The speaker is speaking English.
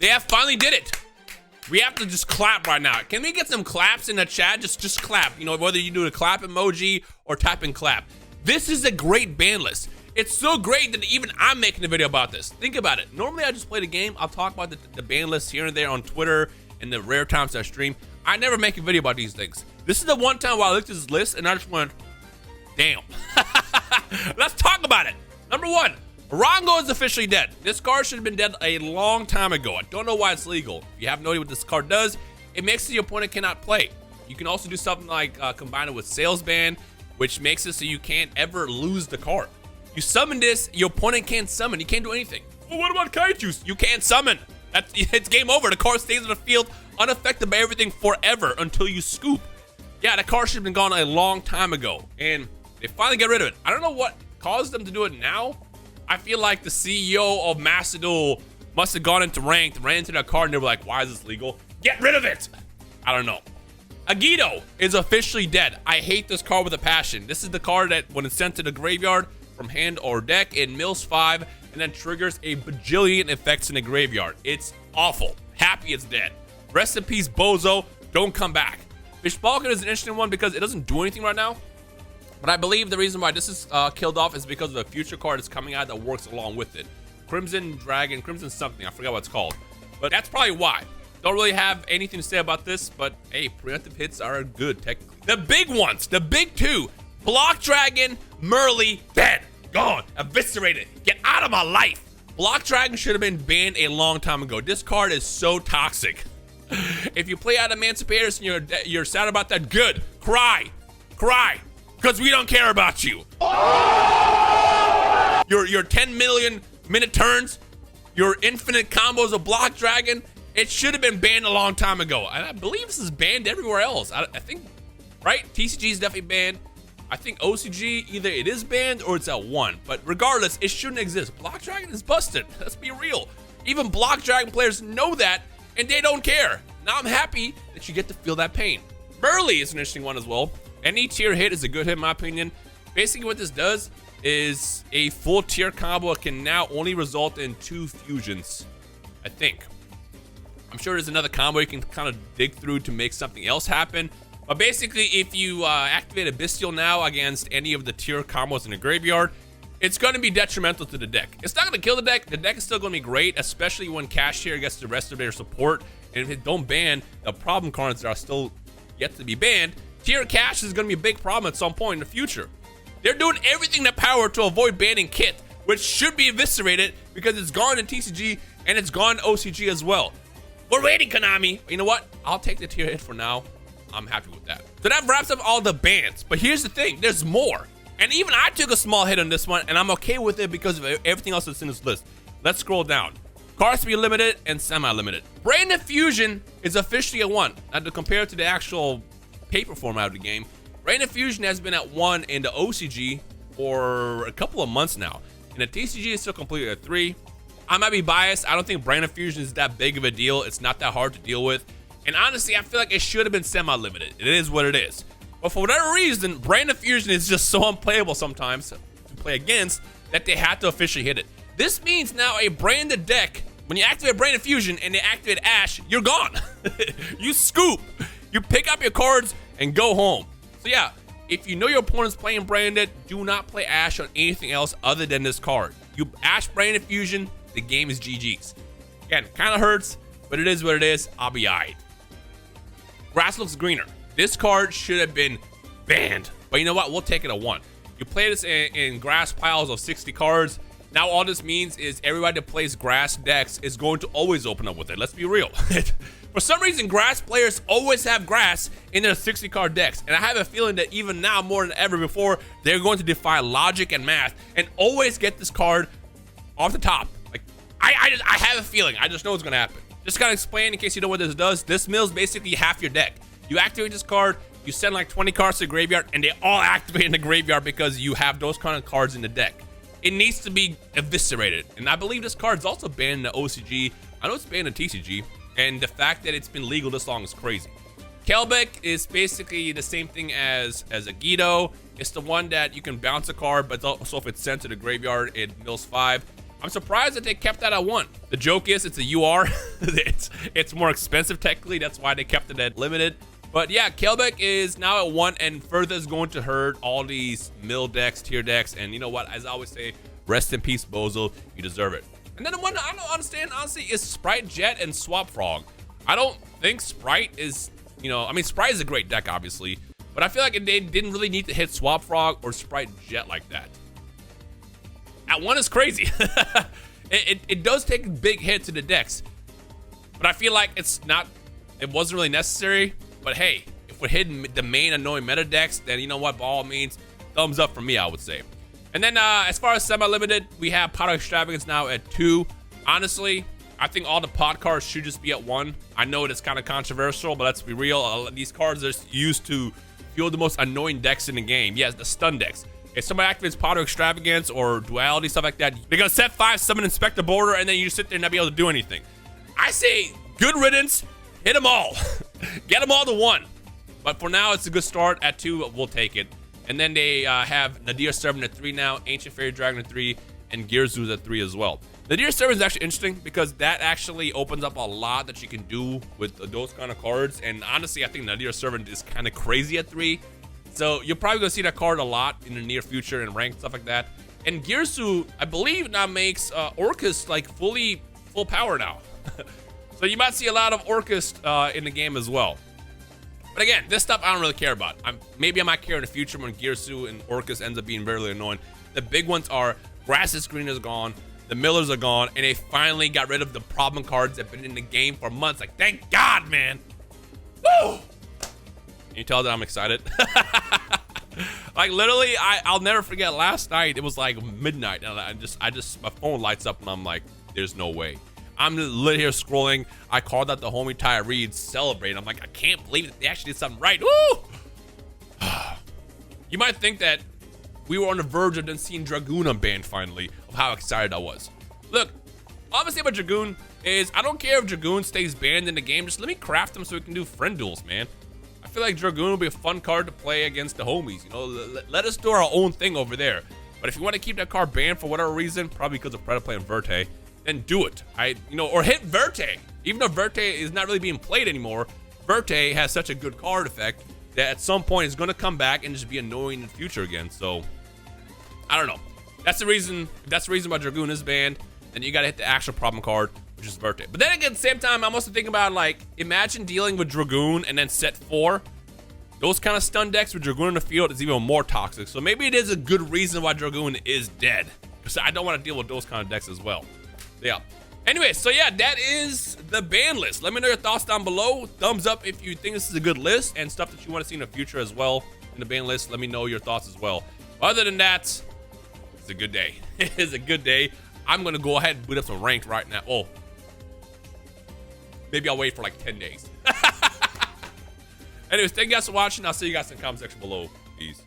They have finally did it. We have to just clap right now. Can we get some claps in the chat? Just clap. You know, whether you do the clap emoji or type in clap. This is a great ban list. It's so great that even I'm making a video about this. Think about it. Normally I just play the game. I'll talk about the ban list here and there on Twitter and the rare times I stream. I never make a video about these things. This is the one time where I looked at this list and I just went, damn. Let's talk about it. Number 1. Rongo is officially dead. This card should have been dead a long time ago. I don't know why it's legal. If you have no idea what this card does, it makes it your opponent cannot play. You can also do something like combine it with Sales Ban, which makes it so you can't ever lose the card. You summon this, your opponent can't summon. You can't do anything. Well, what about Kaiju's? You can't summon. It's game over. The card stays on the field unaffected by everything forever until you scoop. Yeah, the card should have been gone a long time ago, and they finally get rid of it. I don't know what caused them to do it now. I feel like the CEO of Master Duel must have gone into ranked, ran into that card, and they were like, why is this legal? Get rid of it! I don't know. Agito is officially dead. I hate this card with a passion. This is the card that, when it's sent to the graveyard from hand or deck, it mills 5 and then triggers a bajillion effects in the graveyard. It's awful. Happy it's dead. Rest in peace, Bozo. Don't come back. Fishbalkin is an interesting one because it doesn't do anything right now. But I believe the reason why this is killed off is because of the future card that's coming out that works along with it. Crimson Dragon, Crimson something, I forgot what it's called. But that's probably why. Don't really have anything to say about this, but hey, preemptive hits are good technically. The big ones, the big 2, Block Dragon, Merly, dead, gone, eviscerated, get out of my life. Block Dragon should have been banned a long time ago. This card is so toxic. If you play out Emancipators and you're sad about that, good, cry, because we don't care about you. Your 10 million minute turns, your infinite combos of Block Dragon, it should have been banned a long time ago. And I believe this is banned everywhere else. I think, right? TCG is definitely banned. I think OCG, either it is banned or it's at 1. But regardless, it shouldn't exist. Block Dragon is busted. Let's be real. Even Block Dragon players know that, and they don't care. Now I'm happy that you get to feel that pain. Burley is an interesting one as well. Any tier hit is a good hit in my opinion. Basically what this does is a full tier combo can now only result in 2 fusions, I think. I'm sure there's another combo you can kind of dig through to make something else happen. But basically, if you activate a Bestial now against any of the tier combos in the graveyard, it's going to be detrimental to the deck. It's not going to kill the deck. The deck is still going to be great, especially when Cash Tier gets the rest of their support. And if it don't ban the problem cards that are still yet to be banned, Tier Cash is going to be a big problem at some point in the future. They're doing everything in their power to avoid banning Kit, which should be eviscerated because it's gone in TCG and it's gone in OCG as well. We're waiting, Konami. You know what? I'll take the tier hit for now. I'm happy with that. So that wraps up all the bans. But here's the thing. There's more. And even I took a small hit on this one, and I'm okay with it because of everything else that's in this list. Let's scroll down. Cards to be limited and semi-limited. Brain Infusion is officially a 1. Now, to compare it to the actual paper format of the game, Brain Infusion has been at 1 in the OCG for a couple of months now. In the TCG, it's still completely at 3. I might be biased. I don't think Brain Infusion is that big of a deal. It's not that hard to deal with. And honestly, I feel like it should have been semi-limited. It is what it is. But for whatever reason, Brain Infusion is just so unplayable sometimes to play against that they had to officially hit it. This means now a branded deck, when you activate Brain Infusion and they activate Ash, you're gone. You scoop. You pick up your cards and go home. So yeah, if you know your opponent's playing branded, do not play Ash on anything else other than this card. You Ash Brain Infusion, the game is GG's. Again, kind of hurts, but it is what it is. I'll be alright. Grass looks greener. This card should have been banned, but you know what? We'll take it a 1. You play this in grass piles of 60 cards. Now all this means is everybody that plays grass decks is going to always open up with it. Let's be real. For some reason, grass players always have grass in their 60 card decks, and I have a feeling that even now more than ever before, they're going to defy logic and math and always get this card off the top. Like I have a feeling. I just know it's gonna happen. Just gotta explain in case you know what this does. This mills basically half your deck. You activate this card, you send like 20 cards to the graveyard, and they all activate in the graveyard because you have those kind of cards in the deck. It needs to be eviscerated, and I believe this card's also banned in the OCG. I know it's banned in TCG, and the fact that it's been legal this long is crazy. Kelbeck is basically the same thing as Agito. It's the one that you can bounce a card, but also if it's sent to the graveyard, it mills 5. I'm surprised that they kept that at 1. The joke is it's a UR. it's more expensive technically. That's why they kept it at limited. But yeah, Kelbeck is now at 1, and further is going to hurt all these mill decks, tier decks. And you know what? As I always say, rest in peace, Bozo. You deserve it. And then the one I don't understand, honestly, is Sprite Jet and Swap Frog. I don't think Sprite is, I mean, Sprite is a great deck, obviously. But I feel like they didn't really need to hit Swap Frog or Sprite Jet like that. At 1 is crazy. it does take a big hit to the decks. But I feel like it wasn't really necessary. But hey, if we're hitting the main annoying meta decks, then you know what, by all means, thumbs up for me, I would say. And then as far as semi-limited, we have Pot Extravagance now at 2. Honestly, I think all the pot cards should just be at 1. I know it's kind of controversial, but let's be real. These cards are used to fuel the most annoying decks in the game. Yes, the stun decks. If somebody activates Pot Extravagance or Duality, stuff like that, they're going to set 5, summon Inspector Border, and then you just sit there and not be able to do anything. I say good riddance. Hit them all. Get them all to 1. But for now, it's a good start. At 2, we'll take it. And then they have Nadir Servant at 3 now, Ancient Fairy Dragon at 3, and Gearzu's at 3 as well. Nadir Servant is actually interesting because that actually opens up a lot that you can do with those kind of cards. And honestly, I think Nadir Servant is kind of crazy at 3. So you're probably going to see that card a lot in the near future and ranked, stuff like that. And Gearzu, I believe, now makes Orcust like full power now. So you might see a lot of Orcust in the game as well. But again, this stuff I don't really care about. Maybe I might care in the future when Gearzu and Orcust ends up being very annoying. The big ones are Grass's Green is gone, the Millers are gone, and they finally got rid of the problem cards that have been in the game for months. Like, thank God, man. Woo! Can you tell that I'm excited? Like literally, I'll never forget last night. It was like midnight, and my phone lights up, and I'm like, there's no way. I'm lit here scrolling. I called out the homie Tyree celebrating. I'm like, I can't believe that they actually did something right. Woo! You might think that we were on the verge of then seeing Dragoon unbanned finally, of how excited I was. Look, obviously about Dragoon is I don't care if Dragoon stays banned in the game. Just let me craft them so we can do friend duels, man. I feel like Dragoon will be a fun card to play against the homies. Let us do our own thing over there. But if you want to keep that card banned for whatever reason, probably because of Predaplay and Verte, then do it. Or hit Verte. Even though Verte is not really being played anymore, Verte has such a good card effect that at some point it's going to come back and just be annoying in the future again. So, I don't know. That's the reason why Dragoon is banned. Then you got to hit the actual problem card, which is Verte. But then again, at the same time, I'm also thinking about, like, imagine dealing with Dragoon and then set 4. Those kind of stun decks with Dragoon in the field is even more toxic. So maybe it is a good reason why Dragoon is dead. Because I don't want to deal with those kind of decks as well. Yeah. Anyway, so yeah, that is the ban list. Let me know your thoughts down below. Thumbs up if you think this is a good list and stuff that you want to see in the future as well in the ban list. Let me know your thoughts as well. Other than that, it's a good day. It is a good day. I'm going to go ahead and boot up some ranked right now. Oh, maybe I'll wait for like 10 days. Anyways, thank you guys for watching. I'll see you guys in the comment section below. Peace.